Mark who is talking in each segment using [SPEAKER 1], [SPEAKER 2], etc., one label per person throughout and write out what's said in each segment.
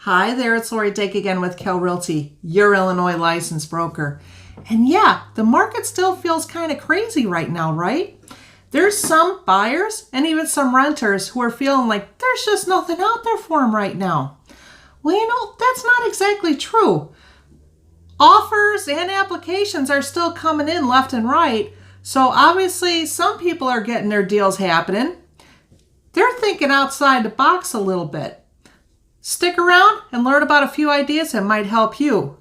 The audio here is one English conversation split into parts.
[SPEAKER 1] Hi there, it's LDake again with Kale Realty, your Illinois licensed broker. And yeah, the market still feels kind of crazy right now, right? There's some buyers and even some renters who are feeling like there's just nothing out there for them right now. Well, that's not exactly true. Offers and applications are still coming in left and right. So obviously some people are getting their deals happening. They're thinking outside the box a little bit. Stick around and learn about a few ideas that might help you.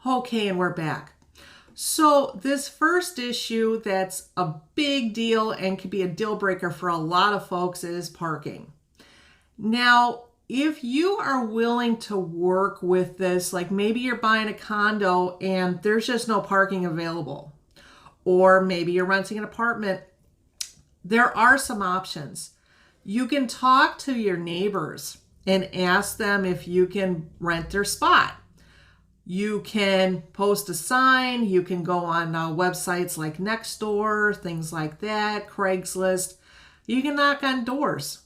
[SPEAKER 1] Okay, and we're back. So this first issue that's a big deal and can be a deal breaker for a lot of folks is parking. Now, if you are willing to work with this, like maybe you're buying a condo and there's just no parking available, or maybe you're renting an apartment, there are some options. You can talk to your neighbors and ask them if you can rent their spot. You can post a sign, you can go on websites like Nextdoor, things like that, Craigslist. You can knock on doors,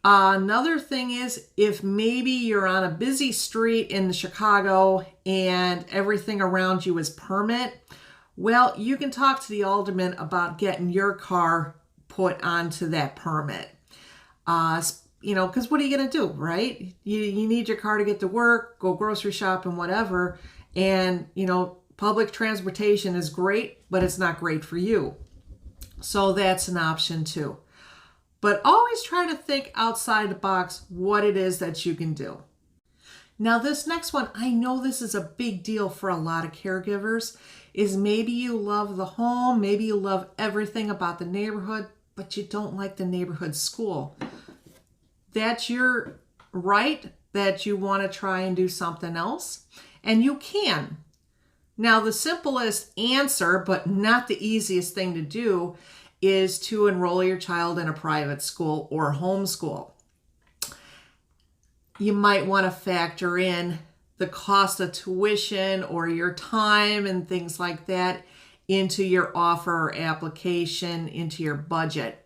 [SPEAKER 1] Another thing is if maybe you're on a busy street in Chicago and everything around you is permit, well, you can talk to the alderman about getting your car put onto that permit. Because what are you going to do, right? You need your car to get to work, go grocery shopping, whatever. And, public transportation is great, but it's not great for you. So that's an option too. But always try to think outside the box what it is that you can do. Now, this next one, I know this is a big deal for a lot of caregivers, is maybe you love the home, maybe you love everything about the neighborhood, but you don't like the neighborhood school. That's your right that you want to try and do something else, and you can. Now, the simplest answer, but not the easiest thing to do, is to enroll your child in a private school or homeschool. You might want to factor in the cost of tuition or your time and things like that into your offer or application, into your budget.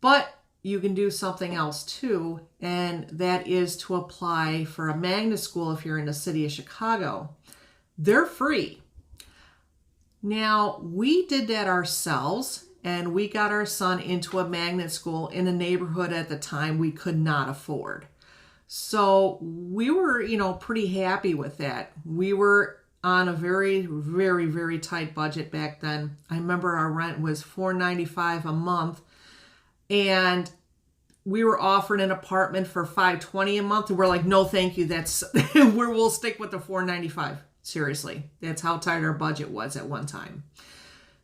[SPEAKER 1] But you can do something else too, and that is to apply for a magnet school if you're in the city of Chicago. They're free. Now, we did that ourselves, and we got our son into a magnet school in a neighborhood at the time we could not afford. So we were, pretty happy with that. We were on a very, very, very tight budget back then. I remember our rent was $495 a month. And we were offered an apartment for $520 a month. And we're like, no, thank you. That's we'll stick with the $495. Seriously, that's how tight our budget was at one time.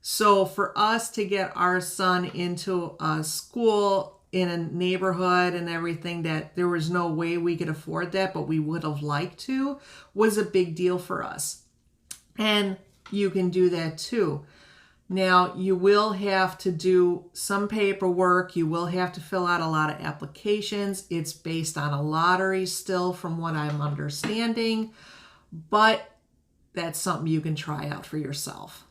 [SPEAKER 1] So for us to get our son into a school in a neighborhood and everything that there was no way we could afford that, but we would have liked to, was a big deal for us. And you can do that too. Now, you will have to do some paperwork. You will have to fill out a lot of applications. It's based on a lottery still, from what I'm understanding, but that's something you can try out for yourself.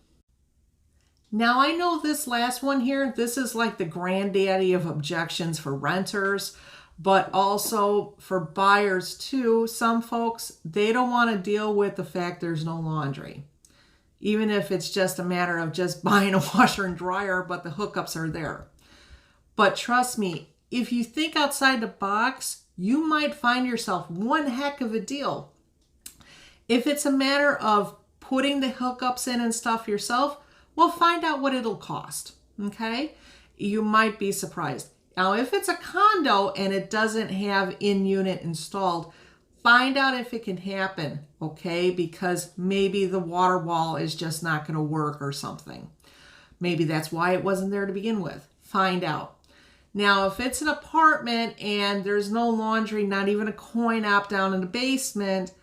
[SPEAKER 1] Now, I know this last one here, this is like the granddaddy of objections for renters, but also for buyers too. Some folks, they don't want to deal with the fact there's no laundry. Even if it's just a matter of just buying a washer and dryer, but the hookups are there. But trust me, if you think outside the box, you might find yourself one heck of a deal. If it's a matter of putting the hookups in and stuff yourself, well, find out what it'll cost, okay? You might be surprised. Now, if it's a condo and it doesn't have in-unit installed, find out if it can happen, okay? Because maybe the water wall is just not going to work or something. Maybe that's why it wasn't there to begin with. Find out. Now, if it's an apartment and there's no laundry, not even a coin op down in the basement,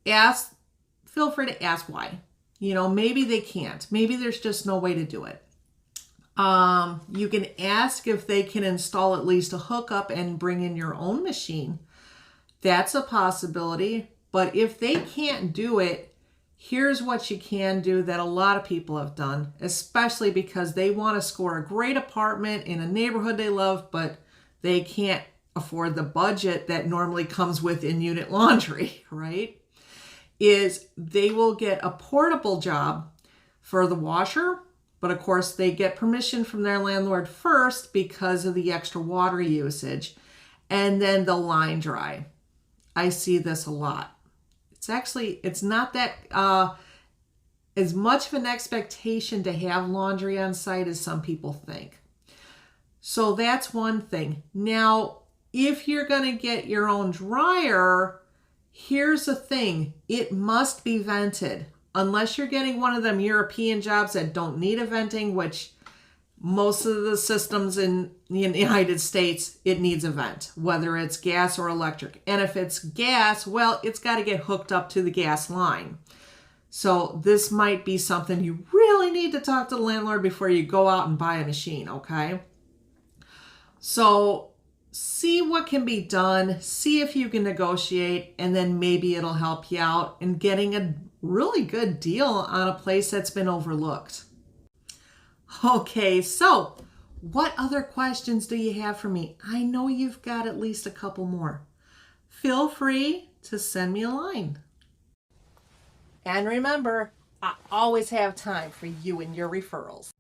[SPEAKER 1] feel free to ask why. Maybe they can't. Maybe there's just no way to do it. You can ask if they can install at least a hookup and bring in your own machine. That's a possibility. But if they can't do it, here's what you can do that a lot of people have done, especially because they want to score a great apartment in a neighborhood they love, but they can't afford the budget that normally comes with in-unit laundry, right? Is they will get a portable job for the washer, but of course they get permission from their landlord first because of the extra water usage, and then they'll line dry. I see this a lot. It's not that as much of an expectation to have laundry on site as some people think. So that's one thing. Now, if you're going to get your own dryer, here's the thing. It must be vented. Unless you're getting one of them European jobs that don't need a venting, which most of the systems in the United States, it needs a vent, whether it's gas or electric. And if it's gas, well, it's got to get hooked up to the gas line. So this might be something you really need to talk to the landlord before you go out and buy a machine, okay? So see what can be done, see if you can negotiate, and then maybe it'll help you out in getting a really good deal on a place that's been overlooked. Okay, so what other questions do you have for me? I know you've got at least a couple more. Feel free to send me a line. And remember, I always have time for you and your referrals.